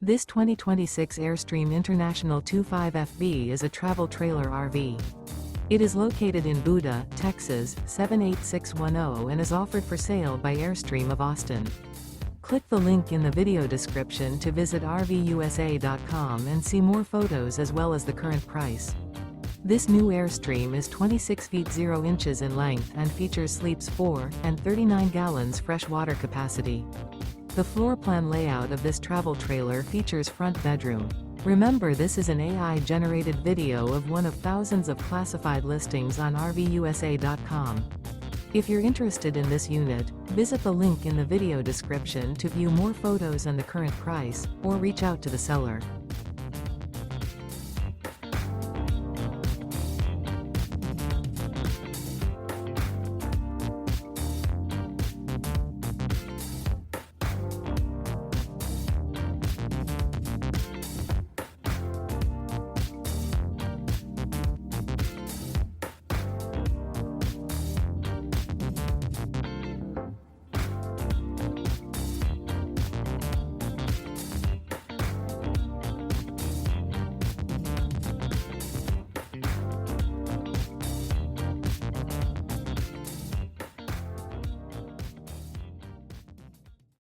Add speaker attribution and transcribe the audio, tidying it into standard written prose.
Speaker 1: This 2026 Airstream International 25FB is a travel trailer RV. It is located in Buda, Texas, 78610 and is offered for sale by Airstream of Austin. Click the link in the video description to visit RVUSA.com and see more photos as well as the current price. This new Airstream is 26 feet 0 inches in length and features sleeps 4 and 39 gallons fresh water capacity. The floor plan layout of this travel trailer features front bedroom. Remember, this is an AI-generated video of one of thousands of classified listings on RVUSA.com. If you're interested in this unit, visit the link in the video description to view more photos and the current price, or reach out to the seller.